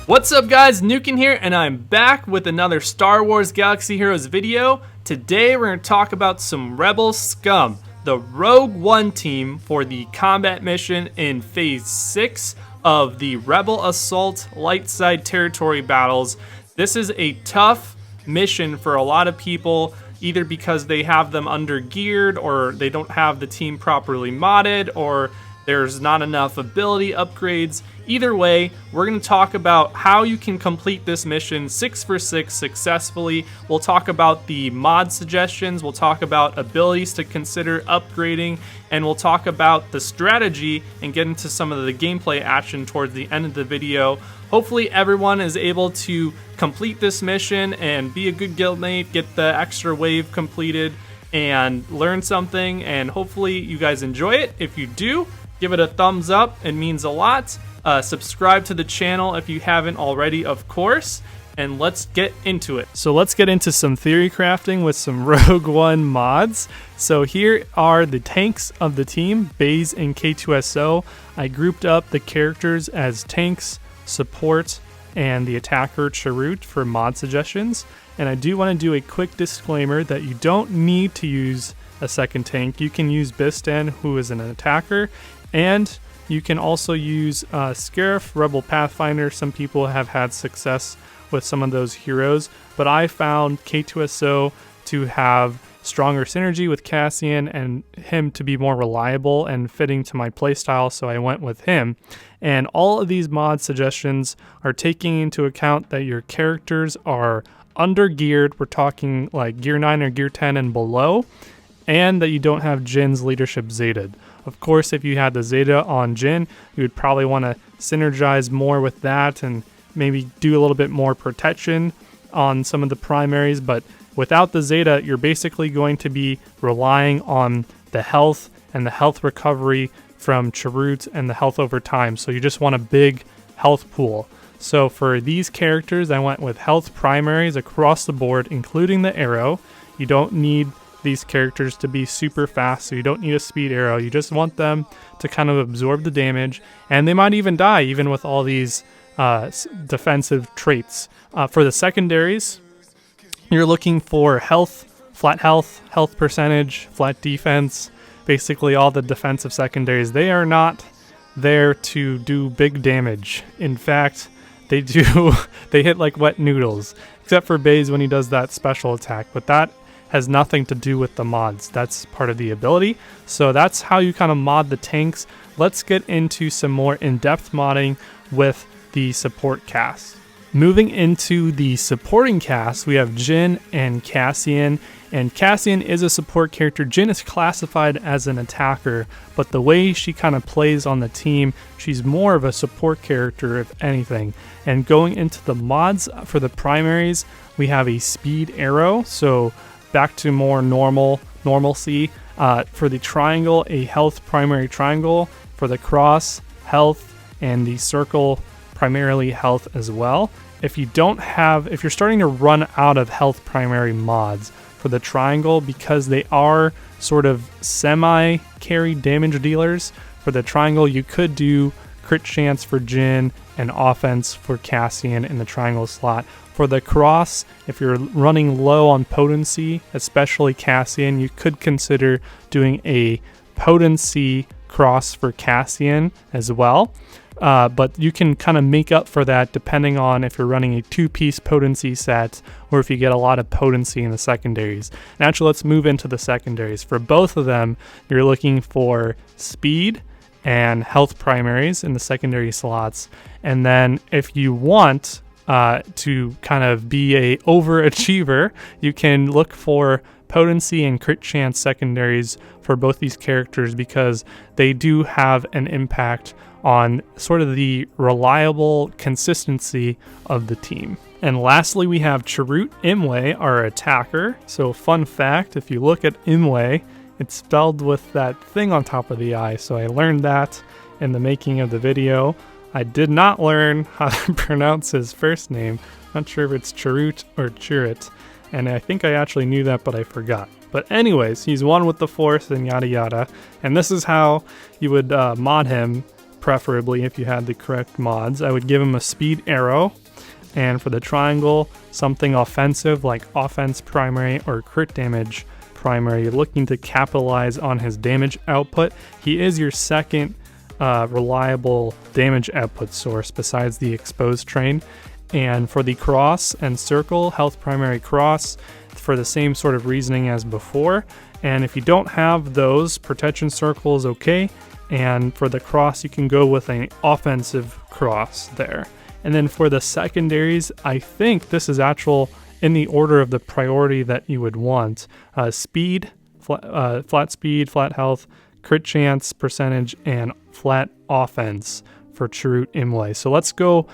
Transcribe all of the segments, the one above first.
What's up guys, Nukin here, and I'm back with another Star Wars Galaxy Heroes video. Today we're going to talk about some Rebel Scum, the Rogue One team for the combat mission in Phase 6 of the Rebel Assault Lightside Territory battles. This is a tough mission for a lot of people, either because they have them under-geared, or they don't have the team properly modded, or there's not enough ability upgrades. Either way, we're going to talk about how you can complete this mission 6 for 6 successfully. We'll talk about the mod suggestions, we'll talk about abilities to consider upgrading, and we'll talk about the strategy and get into some of the gameplay action towards the end of the video. Hopefully everyone is able to complete this mission and be a good guildmate, get the extra wave completed, and learn something, and hopefully you guys enjoy it. If you do, give it a thumbs up, it means a lot. Subscribe to the channel if you haven't already, of course, and let's get into it. So let's get into some theory crafting with some Rogue One mods. So here are the tanks of the team, Baze and K2SO. I grouped up the characters as tanks, support, and the attacker Chirrut for mod suggestions. And I do want to do a quick disclaimer that you don't need to use a second tank. You can use Bistan, who is an attacker, and you can also use Scarif, Rebel Pathfinder. Some people have had success with some of those heroes, but I found K2SO to have stronger synergy with Cassian and him to be more reliable and fitting to my playstyle, so I went with him. And all of these mod suggestions are taking into account that your characters are under-geared, we're talking like Gear 9 or Gear 10 and below, and that you don't have Jin's leadership zeted. Of course, if you had the Zeta on Jin, you would probably want to synergize more with that and maybe do a little bit more protection on some of the primaries, but without the Zeta, you're basically going to be relying on the health and the health recovery from Chirrut and the health over time, so you just want a big health pool. So for these characters, I went with health primaries across the board, including the arrow. You don't need these characters to be super fast, so you don't need a speed arrow. You just want them to kind of absorb the damage, and they might even die even with all these defensive traits. For the secondaries, you're looking for health, health percentage, flat defense, basically all the defensive secondaries. They are not there to do big damage. In fact, they hit like wet noodles, except for Baze when he does that special attack, but that has nothing to do with the mods. That's part of the ability. So that's how you kind of mod the tanks. Let's get into some more in-depth modding with the support cast. Moving into the supporting cast, we have Jin and Cassian. And Cassian is a support character. Jin is classified as an attacker, but the way she kind of plays on the team, she's more of a support character, if anything. And going into the mods for the primaries, we have a speed arrow, so back to more normalcy. For the triangle, a health primary triangle. For the cross, health, and the circle, primarily health as well. If you're starting to run out of health primary mods for the triangle, because they are sort of semi-carry damage dealers, for the triangle you could do crit chance for Jin and offense for Cassian in the triangle slot. For the cross, if you're running low on potency, especially Cassian, you could consider doing a potency cross for Cassian as well. But you can kind of make up for that depending on if you're running a 2-piece potency set or if you get a lot of potency in the secondaries. And actually, let's move into the secondaries. For both of them, you're looking for speed and health primaries in the secondary slots. And then if you want to kind of be a overachiever, you can look for potency and crit chance secondaries for both these characters, because they do have an impact on sort of the reliable consistency of the team. And lastly, we have Chirrut Îmwe, our attacker. So fun fact, if you look at Îmwe, it's spelled with that thing on top of the I, so I learned that in the making of the video. I did not learn how to pronounce his first name. Not sure if it's Chirrut or Chirrut, and I think I actually knew that, but I forgot. But anyways, he's one with the force and yada yada. And this is how you would mod him, preferably if you had the correct mods. I would give him a speed arrow. And for the triangle, something offensive like offense primary or crit damage primary, looking to capitalize on his damage output. He is your second reliable damage output source besides the exposed train. And for the cross and circle, health primary cross, for the same sort of reasoning as before. And if you don't have those, protection circle is okay. And for the cross, you can go with an offensive cross there. And then for the secondaries, I think this is actual in the order of the priority that you would want. Speed, flat speed, flat health, crit chance percentage, and flat offense for Chirrut Îmwe. So let's go,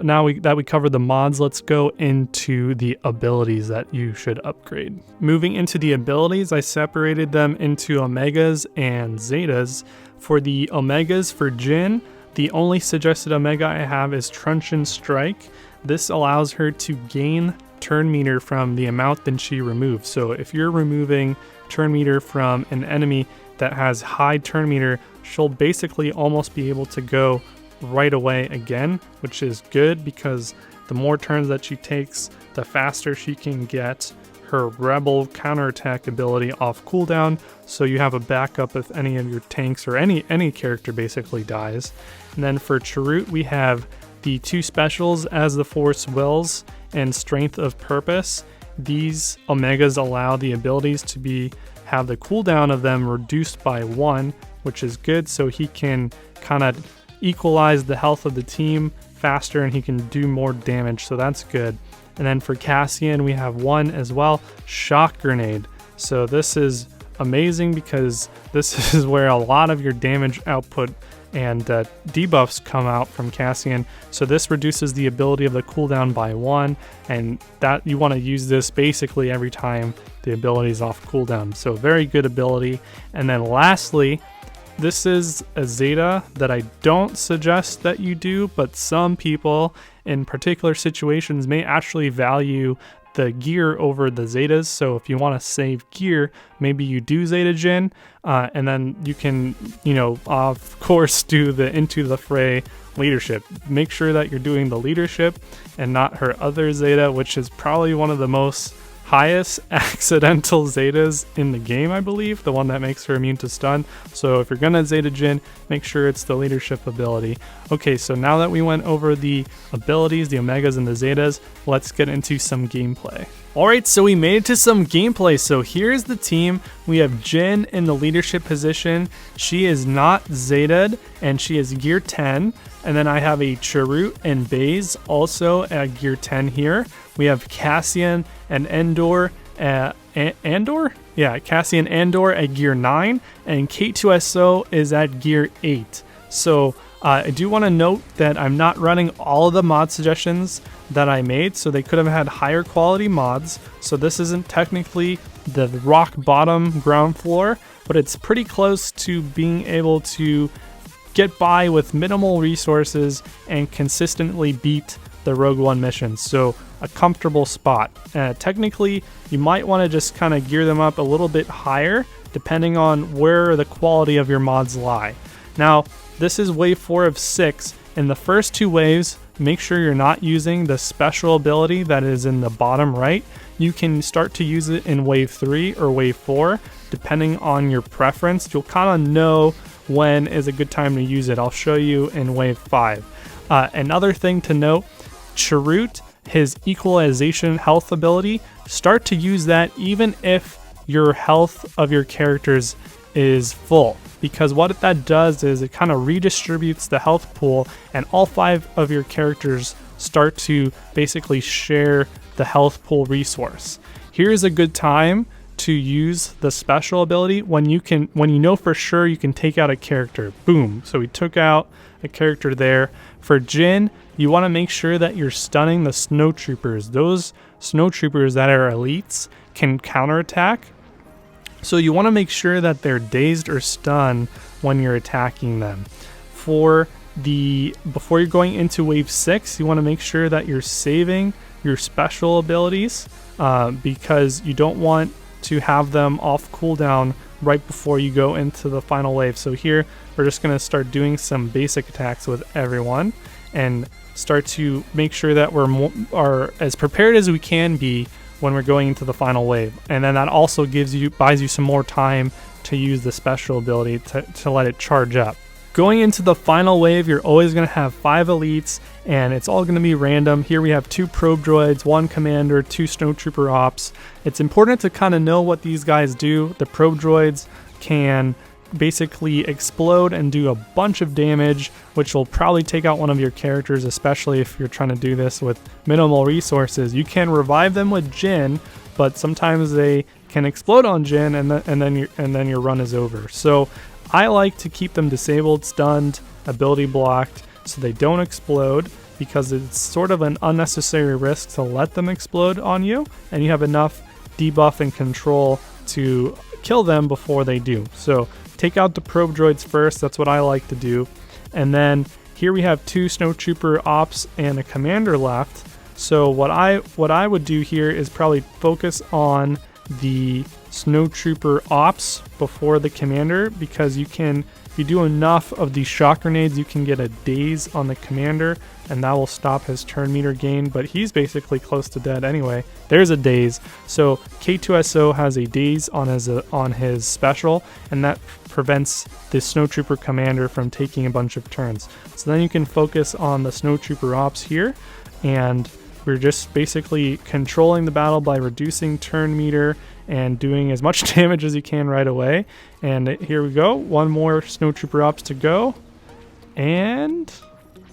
now that we covered the mods, let's go into the abilities that you should upgrade. Moving into the abilities, I separated them into Omegas and Zetas. For the Omegas, for Jin, the only suggested Omega I have is Truncheon Strike. This allows her to gain turn meter from the amount that she removes. So if you're removing turn meter from an enemy that has high turn meter, she'll basically almost be able to go right away again, which is good because the more turns that she takes, the faster she can get her Rebel counterattack ability off cooldown, so you have a backup if any of your tanks or any character basically dies. And then for Chirrut, we have the two specials, As the Force Wills and Strength of Purpose. These Omegas allow the abilities to have the cooldown of them reduced by 1, which is good, so he can kind of equalize the health of the team faster and he can do more damage, so that's good. And then for Cassian, we have one as well, Shock Grenade. So this is amazing because this is where a lot of your damage output and debuffs come out from Cassian. So this reduces the ability of the cooldown by 1, and that you want to use this basically every time the ability is off cooldown. So very good ability. And then lastly, this is a Zeta that I don't suggest that you do, but some people in particular situations may actually value the gear over the Zetas. So if you want to save gear, maybe you do Zeta Jin, and then you can, of course, do the Into the Fray leadership. Make sure that you're doing the leadership and not her other Zeta, which is probably one of the most highest accidental Zetas in the game, I believe, the one that makes her immune to stun. So if you're gonna Zeta Jin, make sure it's the leadership ability. Okay, so now that we went over the abilities, the Omegas and the Zetas, let's get into some gameplay. Alright, so we made it to some gameplay. So here's the team. We have Jin in the leadership position. She is not Zetaed, and she is gear 10. And then I have a Chirrut and Baze also at gear 10 here. We have Cassian and Endor, Cassian Andor at gear 9, and K2SO is at gear 8. So I do want to note that I'm not running all of the mod suggestions that I made, so they could have had higher quality mods. So this isn't technically the rock bottom ground floor, but it's pretty close to being able to get by with minimal resources and consistently beat the Rogue One missions. So a comfortable spot. Technically, you might want to just kind of gear them up a little bit higher depending on where the quality of your mods lie. Now, this is wave 4 of 6. In the first 2 waves, make sure you're not using the special ability that is in the bottom right. You can start to use it in wave 3 or wave 4, depending on your preference. You'll kind of know when is a good time to use it. I'll show you in wave 5. Another thing to note, Chirrut, his equalization health ability, start to use that even if your health of your characters is full, because what that does is it kind of redistributes the health pool and all 5 of your characters start to basically share the health pool resource. Here's a good time to use the special ability when you know for sure you can take out a character. Boom. So we took out a character there. For Jin, you want to make sure that you're stunning the snowtroopers. Those snowtroopers that are elites can counterattack. So you want to make sure that they're dazed or stunned when you're attacking them. Before you're going into wave 6, you want to make sure that you're saving your special abilities because you don't want to have them off cooldown right before you go into the final wave. So here we're just going to start doing some basic attacks with everyone and start to make sure that are as prepared as we can be when we're going into the final wave. And then that also buys you some more time to use the special ability to let it charge up. Going into the final wave, you're always going to have 5 elites, and it's all going to be random. Here we have 2 probe droids, 1 commander, 2 snowtrooper ops. It's important to kind of know what these guys do. The probe droids can basically explode and do a bunch of damage, which will probably take out one of your characters, especially if you're trying to do this with minimal resources. You can revive them with Jin, but sometimes they can explode on Jin, and then your run is over. So I like to keep them disabled, stunned, ability blocked, so they don't explode, because it's sort of an unnecessary risk to let them explode on you, and you have enough debuff and control to kill them before they do. So take out the probe droids first, that's what I like to do. And then here we have 2 snowtrooper ops and a commander left. So what I would do here is probably focus on the snowtrooper ops before the commander, because if you do enough of these shock grenades, you can get a daze on the commander, and that will stop his turn meter gain, but he's basically close to dead anyway. There's a daze. So K2SO has a daze on his special, and that prevents the snowtrooper commander from taking a bunch of turns. So then you can focus on the snowtrooper ops here, and we're just basically controlling the battle by reducing turn meter and doing as much damage as you can right away. And here we go, 1 more snowtrooper ops to go, and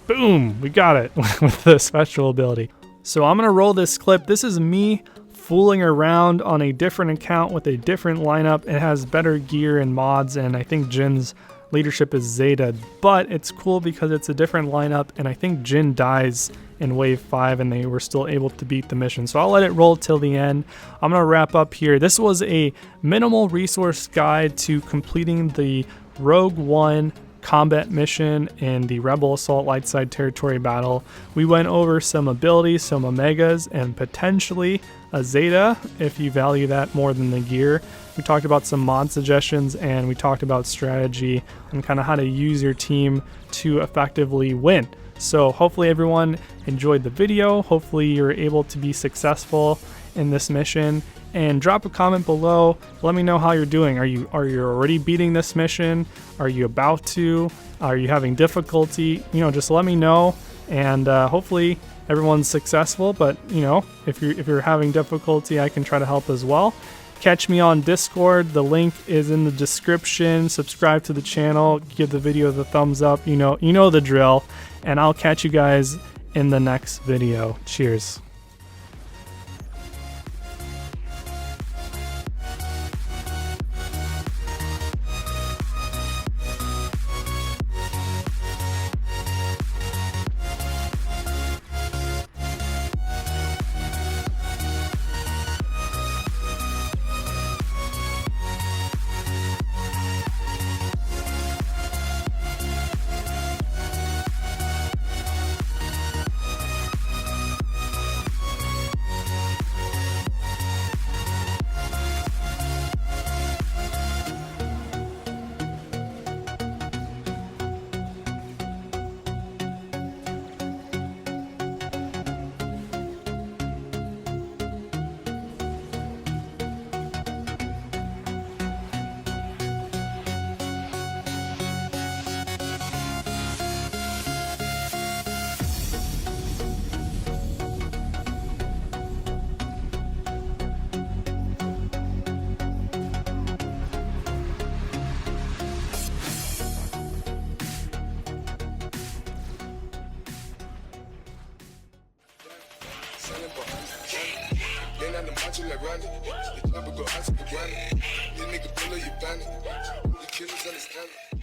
boom, we got it with the special ability. So I'm gonna roll this clip. This is me fooling around on a different account with a different lineup. It has better gear and mods, and I think Jin's leadership is Zeta, but it's cool because it's a different lineup, and I think Jin dies in wave 5 and they were still able to beat the mission. So I'll let it roll till the end. I'm gonna wrap up here. This was a minimal resource guide to completing the Rogue One combat mission in the Rebel Assault Lightside Territory battle. We went over some abilities, some Omegas, and potentially a Zeta if you value that more than the gear. We talked about some mod suggestions, and we talked about strategy and kind of how to use your team to effectively win. So hopefully everyone enjoyed the video. Hopefully you're able to be successful in this mission, and drop a comment below. Let me know how you're doing. Are you already beating this mission? Are you about to? Are you having difficulty? Just let me know, and hopefully everyone's successful. But if you're having difficulty, I can try to help as well. Catch me on Discord. The link is in the description. Subscribe to the channel. Give the video the thumbs up. You know the drill. And I'll catch you guys in the next video. Cheers. Like Randy, the club will go out to the granny. This nigga pull up your bandit. The killers understand it.